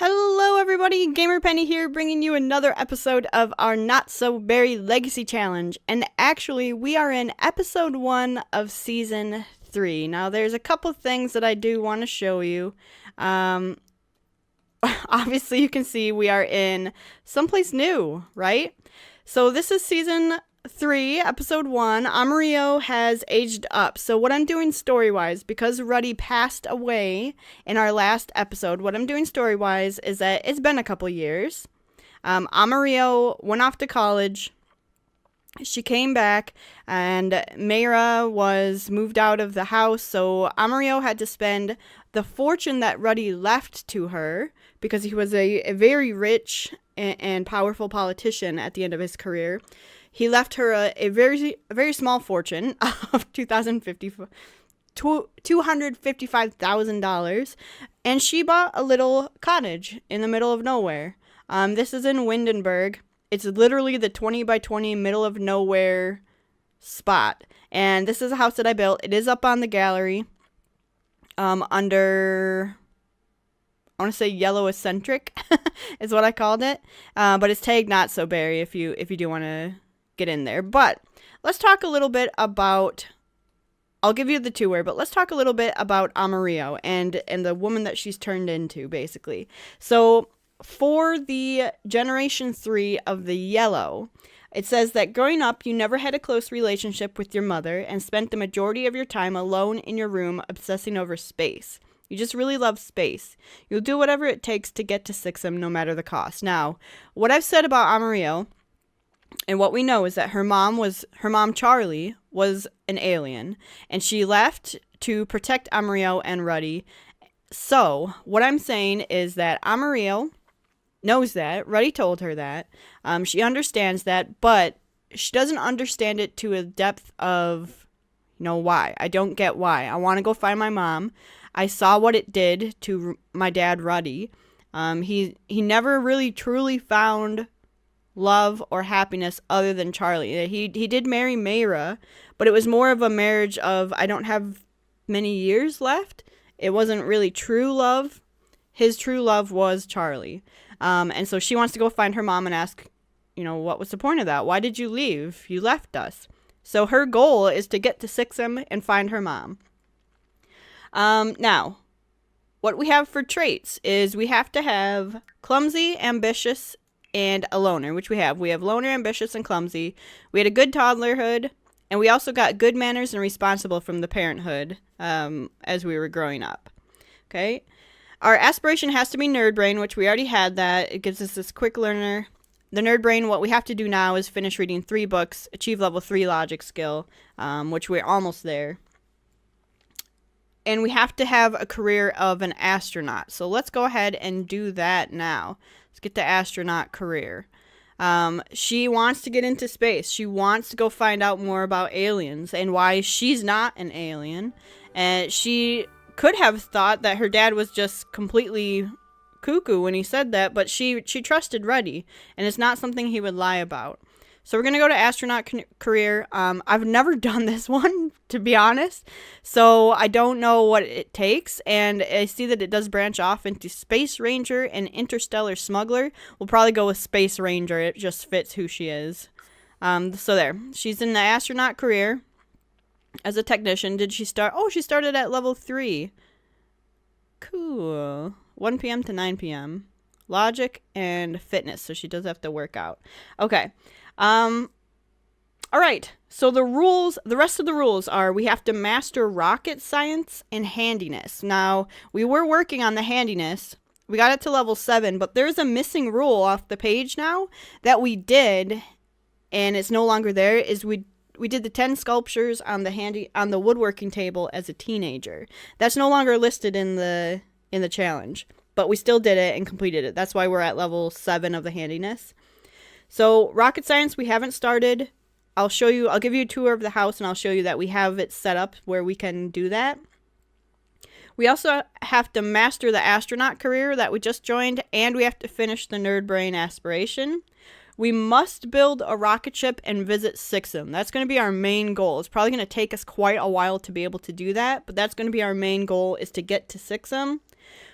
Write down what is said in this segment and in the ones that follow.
Hello everybody, GamerPenny here, bringing you another episode of our Not So Berry Legacy Challenge. And actually, we are in episode 1 of season 3. Now, there's a couple things that I do want to show you. Obviously, you can see we are in someplace new, right? So this is season 3, episode 1. Amarillo has aged up. So what I'm doing story-wise, because Ruddy passed away in our last episode, what I'm doing story-wise is that it's been a couple years. Amarillo went off to college. She came back, and Mayra was moved out of the house, so Amarillo had to spend the fortune that Ruddy left to her, because he was a very rich and powerful politician at the end of his career. He left her a very small fortune of $255,000, and she bought a little cottage in the middle of nowhere. This is in Windenburg. It's literally the 20 by 20 middle of nowhere spot, and this is a house that I built. It is up on the gallery, under, I want to say yellow eccentric is what I called it, but it's tagged Not So Berry if you do want to get in there. But let's talk a little bit about, I'll give you the two-word, but let's talk a little bit about Amarillo and the woman that she's turned into, basically. So for the generation 3 of the yellow, it says that growing up, you never had a close relationship with your mother and spent the majority of your time alone in your room obsessing over space. You just really love space. You'll do whatever it takes to get to Sixum, no matter the cost. Now, what I've said about Amarillo, and what we know, is that her mom Charlie was an alien, and she left to protect Amarillo and Ruddy. So what I'm saying is that Amarillo knows that. Ruddy told her that. She understands that, but she doesn't understand it to a depth of, why. I don't get why. I want to go find my mom. I saw what it did to my dad, Ruddy. He never really truly found love or happiness other than Charlie. He did marry Mayra, but it was more of a marriage of, I don't have many years left. It wasn't really true love. His true love was Charlie. And so she wants to go find her mom and ask, what was the point of that? Why did you leave? You left us. So her goal is to get to Sixum and find her mom. Now, what we have for traits is we have to have clumsy, ambitious, and a loner, which we have. We have loner, ambitious, and clumsy. We had a good toddlerhood, and we also got good manners and responsible from the parenthood as we were growing up. Okay? Our aspiration has to be nerd brain, which we already had that. It gives us this quick learner. The nerd brain, what we have to do now is finish reading 3 books, achieve level 3 logic skill, which we're almost there. And we have to have a career of an astronaut. So let's go ahead and do that now. Let's get the astronaut career. She wants to get into space. She wants to go find out more about aliens and why she's not an alien. And she could have thought that her dad was just completely cuckoo when he said that, but she trusted Ruddy, and it's not something he would lie about. So we're going to go to astronaut career. I've never done this one, to be honest, so I don't know what it takes, and I see that it does branch off into Space Ranger and Interstellar Smuggler. We'll probably go with Space Ranger. It just fits who she is. So there. She's in the astronaut career as a technician. Did she start? Oh, she started at level 3. Cool. 1 p.m. to 9 p.m. Logic and fitness, so she does have to work out. Okay. All right. So the rest of the rules are we have to master rocket science and handiness. Now, we were working on the handiness. We got it to level 7, but there's a missing rule off the page now that we did, and it's no longer there, is we did the 10 sculptures on the woodworking table as a teenager. That's no longer listed in the challenge, but we still did it and completed it. That's why we're at level 7 of the handiness. So rocket science, we haven't started. I'll give you a tour of the house, and I'll show you that we have it set up where we can do that. We also have to master the astronaut career that we just joined, and we have to finish the nerd brain aspiration. We must build a rocket ship and visit Sixum. That's going to be our main goal. It's probably going to take us quite a while to be able to do that, but that's going to be our main goal, is to get to Sixum.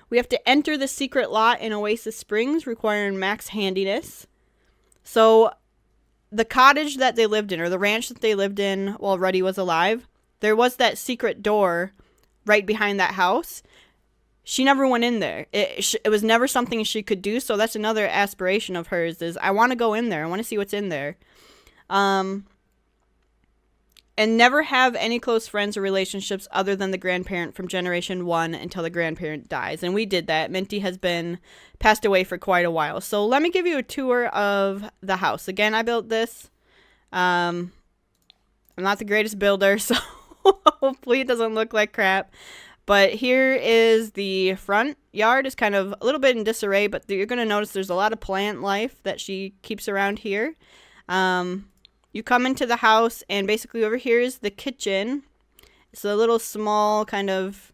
We have to enter the secret lot in Oasis Springs, requiring max handiness. So the cottage that they lived in, or the ranch that they lived in while Ruddy was alive, there was that secret door right behind that house. She never went in there. It was never something she could do, so that's another aspiration of hers, is I want to go in there. I want to see what's in there. And never have any close friends or relationships other than the grandparent from Generation 1 until the grandparent dies. And we did that. Minty has been passed away for quite a while. So let me give you a tour of the house. Again, I built this. I'm not the greatest builder, so hopefully it doesn't look like crap. But here is the front yard. It's kind of a little bit in disarray, but you're going to notice there's a lot of plant life that she keeps around here. You come into the house, and basically over here is the kitchen. It's a little small kind of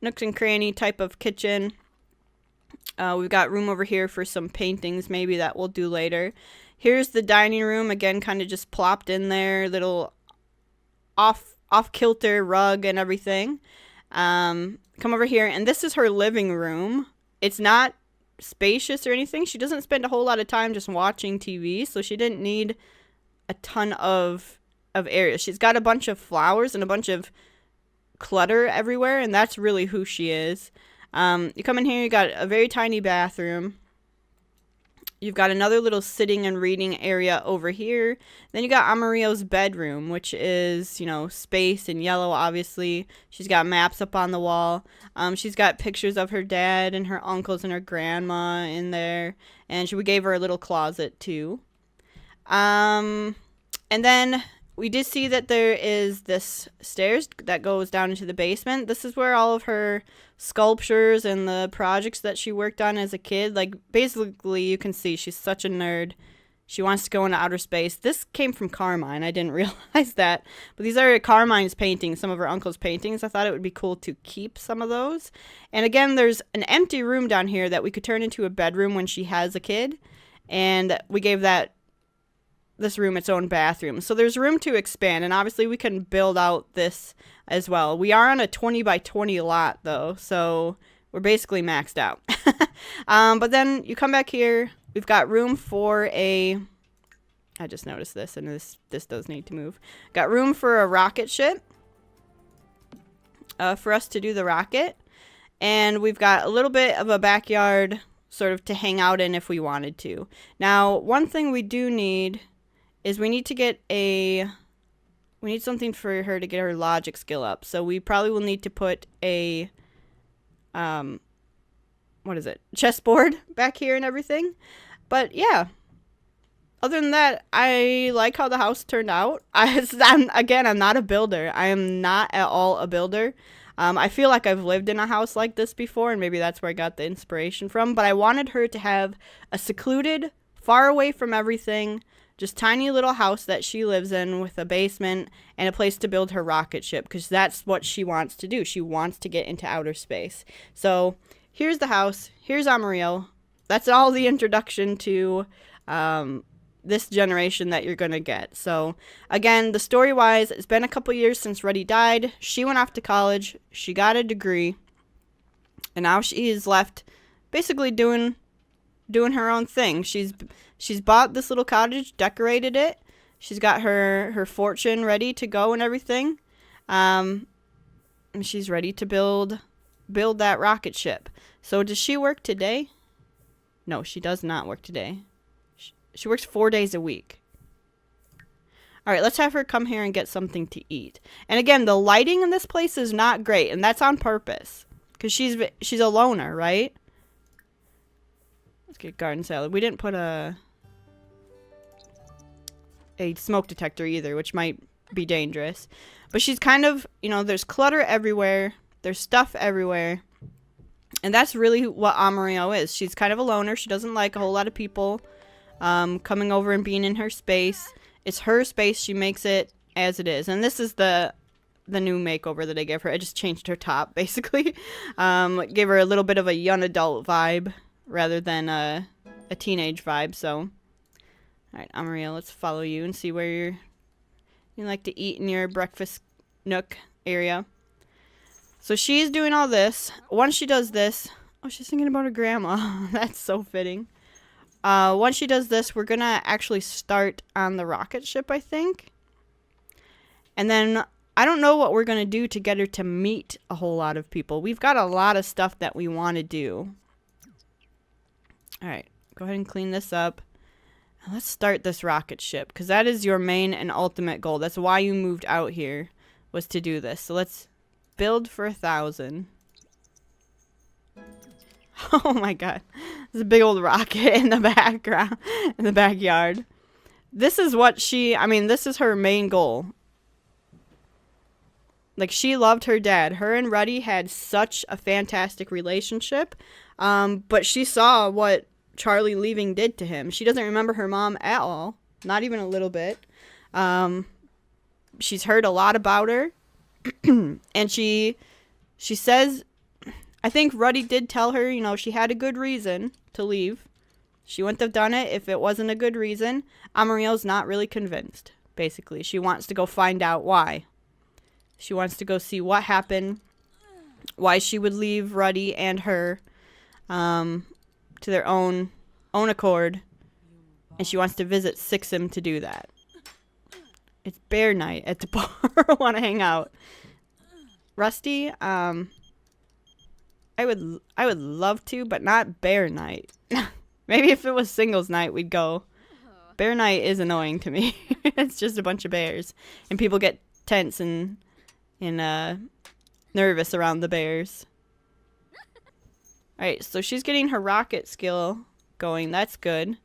nooks and cranny type of kitchen. We've got room over here for some paintings maybe that we'll do later. Here's the dining room, again, kind of just plopped in there, little off-kilter rug and everything. Come over here, and this is her living room. It's not spacious or anything. She doesn't spend a whole lot of time just watching TV, so she didn't need a ton of area. She's got a bunch of flowers and a bunch of clutter everywhere, and that's really who she is. You come in here, you got a very tiny bathroom. You've got another little sitting and reading area over here. Then you got Amarillo's bedroom, which is, you know, space and yellow, obviously. She's got maps up on the wall. She's got pictures of her dad and her uncles and her grandma in there. And we gave her a little closet, too. And then we did see that there is this stairs that goes down into the basement. This is where all of her sculptures and the projects that she worked on as a kid, like, basically you can see she's such a nerd. She wants to go into outer space. This came from Carmine. I didn't realize that. But these are Carmine's paintings, some of her uncle's paintings. I thought it would be cool to keep some of those. And again, there's an empty room down here that we could turn into a bedroom when she has a kid. And we gave this room its own bathroom. So there's room to expand, and obviously we can build out this as well. We are on a 20 by 20 lot though, so we're basically maxed out. But then you come back here, we've got room for I just noticed this, and this does need to move. Got room for a rocket ship for us to do the rocket, and we've got a little bit of a backyard sort of to hang out in if we wanted to. Now, one thing we do need is we need something for her to get her logic skill up. So we probably will need to put a, chessboard back here and everything. But yeah, other than that, I like how the house turned out. I'm not a builder. I am not at all a builder. I feel like I've lived in a house like this before, and maybe that's where I got the inspiration from. But I wanted her to have a secluded, far away from everything, just tiny little house that she lives in with a basement and a place to build her rocket ship, because that's what she wants to do. She wants to get into outer space. So here's the house. Here's Amarillo. That's all the introduction to this generation that you're going to get. So again, the story-wise, it's been a couple years since Ruddy died. She went off to college. She got a degree. And now she is left basically doing her own thing. She's bought this little cottage, decorated it. She's got her fortune ready to go and everything. And she's ready to build that rocket ship. So does she work today? No, she does not work today. She works 4 days a week. All right, let's have her come here and get something to eat. And again, the lighting in this place is not great, and that's on purpose, because she's a loner, right? Let's get garden salad. We didn't put a smoke detector either, which might be dangerous. But she's kind of, there's clutter everywhere. There's stuff everywhere. And that's really what Amarillo is. She's kind of a loner. She doesn't like a whole lot of people coming over and being in her space. It's her space. She makes it as it is. And this is the new makeover that I gave her. I just changed her top, basically. Gave her a little bit of a young adult vibe rather than a teenage vibe. So, alright, Amarillo, let's follow you and see where you like to eat in your breakfast nook area. So she's doing all this. Once she does this, oh, she's thinking about her grandma. That's so fitting. Once she does this, we're gonna actually start on the rocket ship, I think. And then I don't know what we're gonna do to get her to meet a whole lot of people. We've got a lot of stuff that we want to do. All right, go ahead and clean this up. Let's start this rocket ship, because that is your main and ultimate goal. That's why you moved out here, was to do this. So let's build for 1,000. Oh my god. There's a big old rocket in the background, in the backyard. This is what this is her main goal. Like, she loved her dad. Her and Ruddy had such a fantastic relationship. But she saw what Charlie leaving did to him. She doesn't remember her mom at all. Not even a little bit. She's heard a lot about her. And she says, I think Ruddy did tell her, you know, she had a good reason to leave. She wouldn't have done it if it wasn't a good reason. Amarillo's not really convinced, basically. She wants to go find out why. She wants to go see what happened, why she would leave Ruddy and her to their own accord, and she wants to visit Sixum to do that. It's bear night at the bar. I want to hang out. Rusty, I would love to, but not bear night. Maybe if it was singles night, we'd go. Bear night is annoying to me. It's just a bunch of bears, and people get tense and nervous around the bears. Alright, so she's getting her rocket skill going. That's good.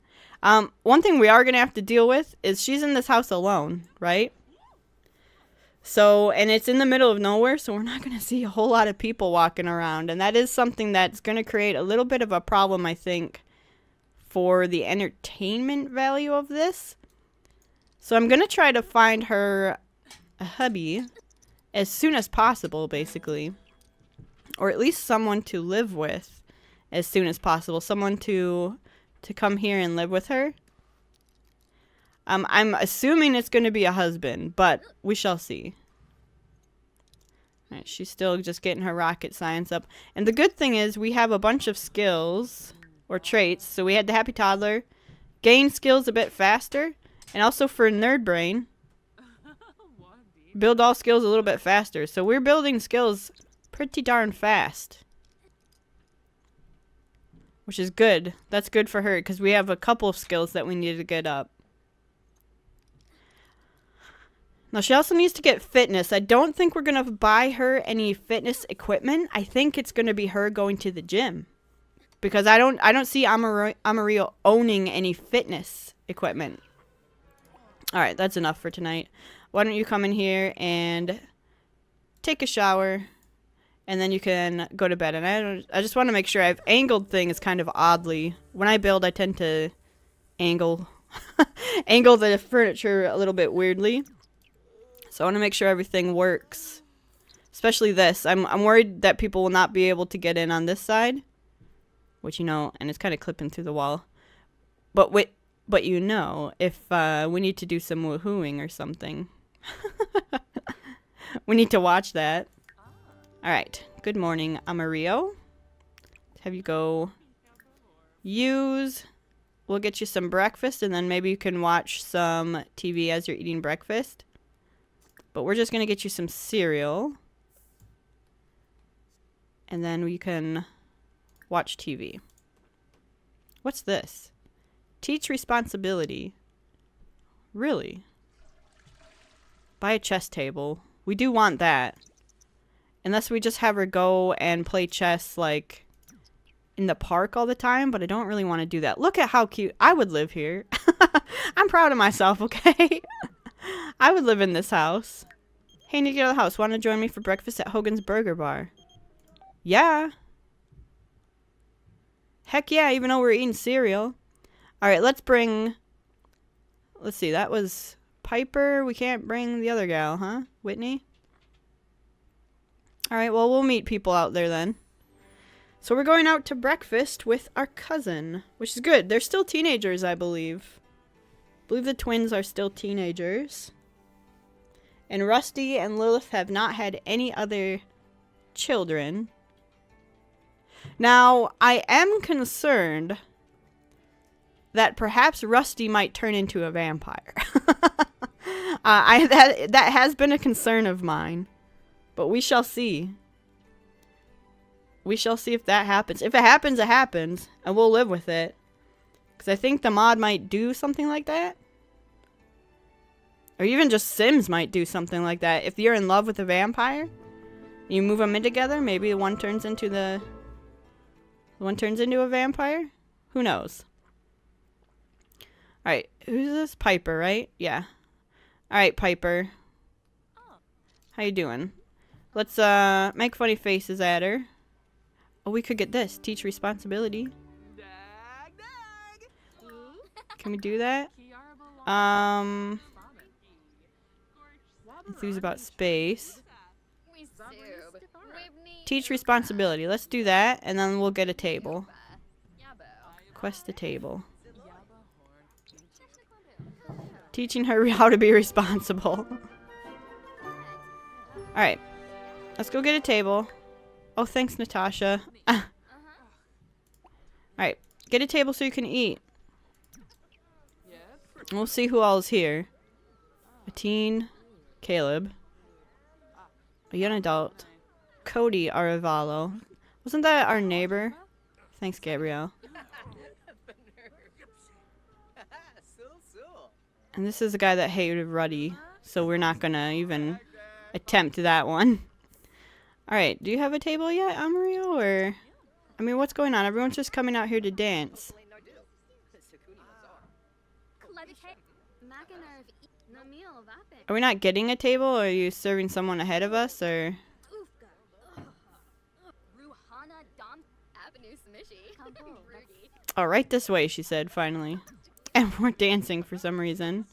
One thing we are going to have to deal with is she's in this house alone, right? So, and it's in the middle of nowhere, so we're not going to see a whole lot of people walking around. And that is something that's going to create a little bit of a problem, I think, for the entertainment value of this. So I'm going to try to find her a hubby as soon as possible, basically. Or at least someone to live with as soon as possible. Someone to come here and live with her. I'm assuming it's going to be a husband, but we shall see. All right, she's still just getting her rocket science up. And the good thing is we have a bunch of skills or traits. So we had the happy toddler, gain skills a bit faster, and also for nerd brain, build all skills a little bit faster. So we're building skills pretty darn fast, which is good. That's good for her because we have a couple of skills that we need to get up. Now, she also needs to get fitness. I don't think we're going to buy her any fitness equipment. I think it's going to be her going to the gym. Because I don't see Amarillo owning any fitness equipment. Alright, that's enough for tonight. Why don't you come in here and take a shower. And then you can go to bed. And I just want to make sure I've angled things kind of oddly. When I build, I tend to angle the furniture a little bit weirdly. So I want to make sure everything works. Especially this. I'm worried that people will not be able to get in on this side. Which, you know, and it's kind of clipping through the wall. But you know, if we need to do some woohooing or something. We need to watch that. Alright. Good morning, Amarillo. Have you go use. We'll get you some breakfast, and then maybe you can watch some TV as you're eating breakfast. But we're just going to get you some cereal. And then we can watch TV. What's this? Teach responsibility. Really? Buy a chess table. We do want that. Unless we just have her go and play chess, like, in the park all the time. But I don't really want to do that. Look at how cute. I would live here. I'm proud of myself, okay? I would live in this house. Hey, need to get out of the house. Want to join me for breakfast at Hogan's Burger Bar? Yeah. Heck yeah, even though we're eating cereal. Alright, let's see, that was Piper. We can't bring the other gal, huh? Whitney? Alright, well, we'll meet people out there then. So we're going out to breakfast with our cousin, which is good. They're still teenagers, I believe. I believe the twins are still teenagers. And Rusty and Lilith have not had any other children. Now, I am concerned that perhaps Rusty might turn into a vampire. That has been a concern of mine, but we shall see. We shall see if that happens. If it happens, it happens, and we'll live with it. Because I think the mod might do something like that. Or even just Sims might do something like that. If you're in love with a vampire, you move them in together, maybe one turns into a vampire? Who knows? Alright, who's this? Piper, right? Yeah. Alright, Piper. How you doing? Let's make funny faces at her. Oh, we could get this. Teach responsibility. Can we do that? Enthuse about space. Teach responsibility. Let's do that, and then we'll get a table. Quest the table. Teaching her how to be responsible. Alright. Let's go get a table. Oh, thanks, Natasha. Alright. Get a table so you can eat. We'll see who all is here. A teen. Caleb. A young adult. Cody Aravalo. Wasn't that our neighbor? Thanks, Gabrielle. And this is the guy that hated Ruddy, so we're not gonna even attempt that one. Alright, do you have a table yet, Amarillo, or... I mean, what's going on? Everyone's just coming out here to dance. Are we not getting a table, or are you serving someone ahead of us, or... Oh, right this way, she said, finally. And we're dancing for some reason.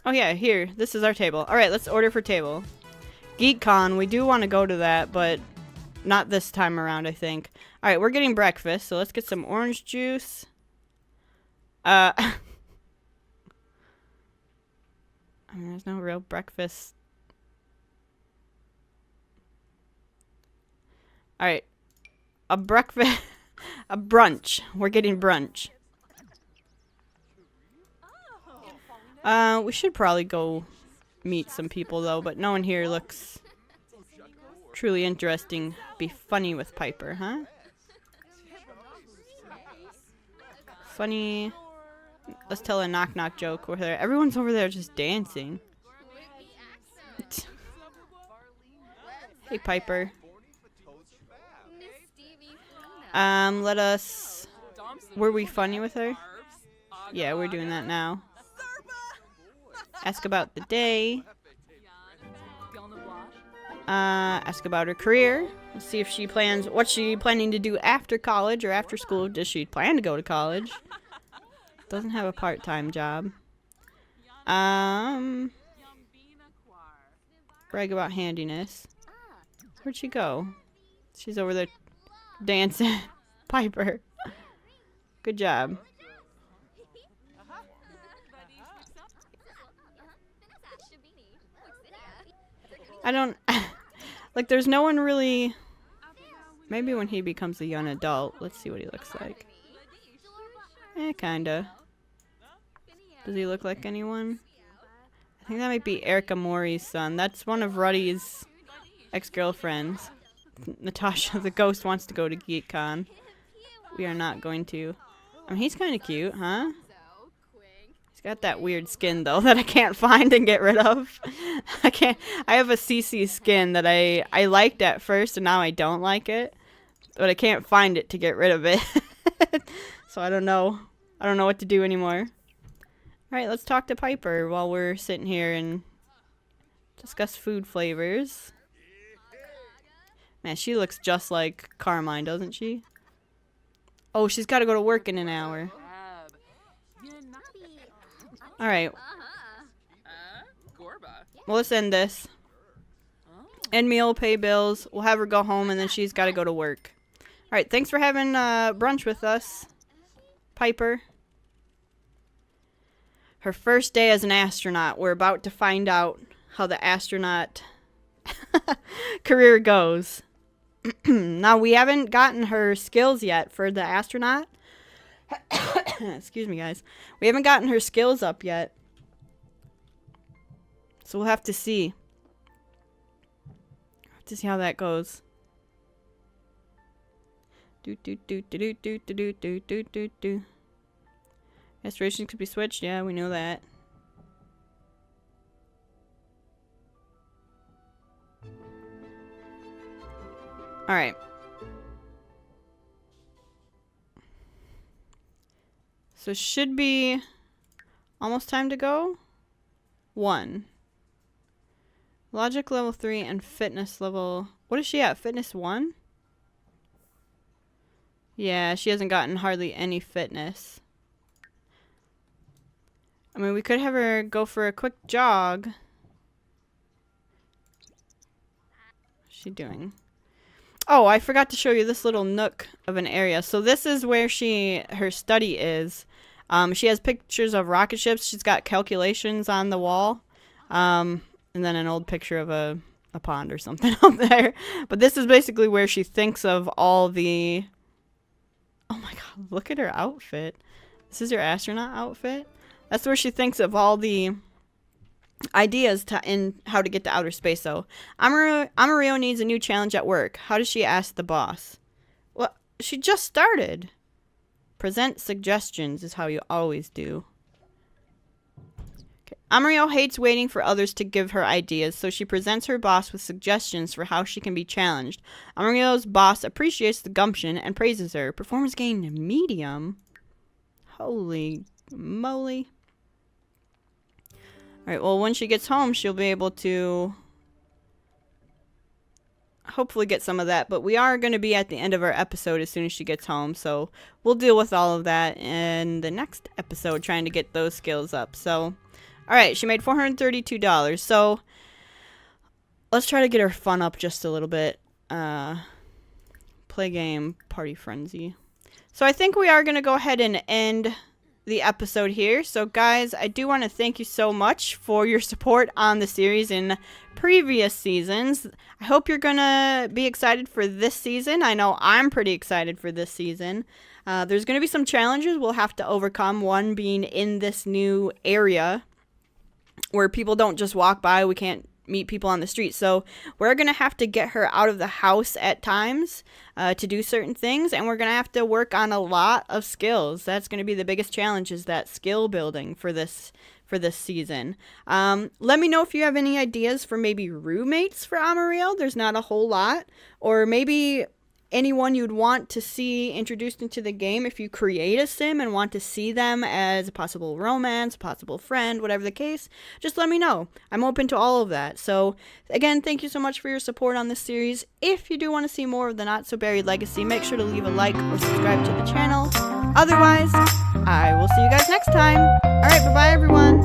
Oh yeah, here. This is our table. Alright, let's order for table. GeekCon, we do want to go to that, but not this time around, I think. Alright, we're getting breakfast, so let's get some orange juice. I mean, there's no real breakfast. Alright. A breakfast... A brunch. We're getting brunch. We should probably go meet some people, though, but no one here looks truly interesting. Be funny with Piper, huh? Funny. Let's tell a knock-knock joke over there. Everyone's over there just dancing. Hey, Piper. Let us... Were we funny with her? Yeah, we're doing that now. Ask about the day. Ask about her career. Let's see if she plans... What's she planning to do after college or after school? Does she plan to go to college? Doesn't have a part-time job. Brag about handiness. Where'd she go? She's over there dancing. Piper. Good job. I don't... like, there's no one really... Maybe when he becomes a young adult. Let's see what he looks like. Kinda. Does he look like anyone? I think that might be Erica Mori's son. That's one of Ruddy's ex-girlfriends. Natasha, the ghost, wants to go to GeekCon. We are not going to. I mean, he's kind of cute, huh? He's got that weird skin, though, that I can't find and get rid of. I have a CC skin that I liked at first, and now I don't like it. But I can't find it to get rid of it. So I don't know. I don't know what to do anymore. Alright, let's talk to Piper while we're sitting here and discuss food flavors. Man, she looks just like Carmine, doesn't she? Oh, she's got to go to work in an hour. Alright. Well, let's end this. End meal, pay bills. We'll have her go home, and then she's got to go to work. Alright, thanks for having brunch with us, Piper. Her first day as an astronaut. We're about to find out how the astronaut career goes. Now, we haven't gotten her skills yet for the astronaut. Excuse me, guys. We haven't gotten her skills up yet. So we'll have to see. Have to see how that goes. Restoration could be switched. Yeah, we know that. Alright. So should be almost time to go. 1. Logic level 3 and fitness level... What is she at? Fitness 1? Yeah, she hasn't gotten hardly any fitness. I mean, we could have her go for a quick jog. What's she doing? Oh, I forgot to show you this little nook of an area. So this is where her study is. She has pictures of rocket ships. She's got calculations on the wall. And then an old picture of a pond or something up there. But this is basically where she thinks of all the... Oh my god, look at her outfit. This is her astronaut outfit. That's where she thinks of all the ideas in how to get to outer space. So, Amarillo needs a new challenge at work. How does she ask the boss? Well, she just started. Present suggestions is how you always do. Okay. Amarillo hates waiting for others to give her ideas, so she presents her boss with suggestions for how she can be challenged. Amarillo's boss appreciates the gumption and praises her. Performance gain medium? Holy moly. Alright, well, when she gets home, she'll be able to hopefully get some of that. But we are going to be at the end of our episode as soon as she gets home. So we'll deal with all of that in the next episode, trying to get those skills up. So, alright, she made $432. So let's try to get her fun up just a little bit. Play game, party frenzy. So I think we are going to go ahead and end the episode here. So guys, I do want to thank you so much for your support on the series in previous seasons. I hope you're gonna be excited for this season. I know I'm pretty excited for this season. There's gonna be some challenges we'll have to overcome, one being in this new area where people don't just walk by. We can't meet people on the street, so we're gonna have to get her out of the house at times to do certain things, and we're gonna have to work on a lot of skills. That's gonna be the biggest challenge, is that skill building for this season. Let me know if you have any ideas for maybe roommates for Amarillo. There's not a whole lot, or maybe anyone you'd want to see introduced into the game if you create a sim and want to see them as a possible romance, possible friend, whatever the case. Just let me know. I'm open to all of that. So again, thank you so much for your support on this series. If you do want to see more of the Not So Buried Legacy, make sure to leave a like or subscribe to the channel. Otherwise, I will see you guys next time. Alright, bye-bye everyone.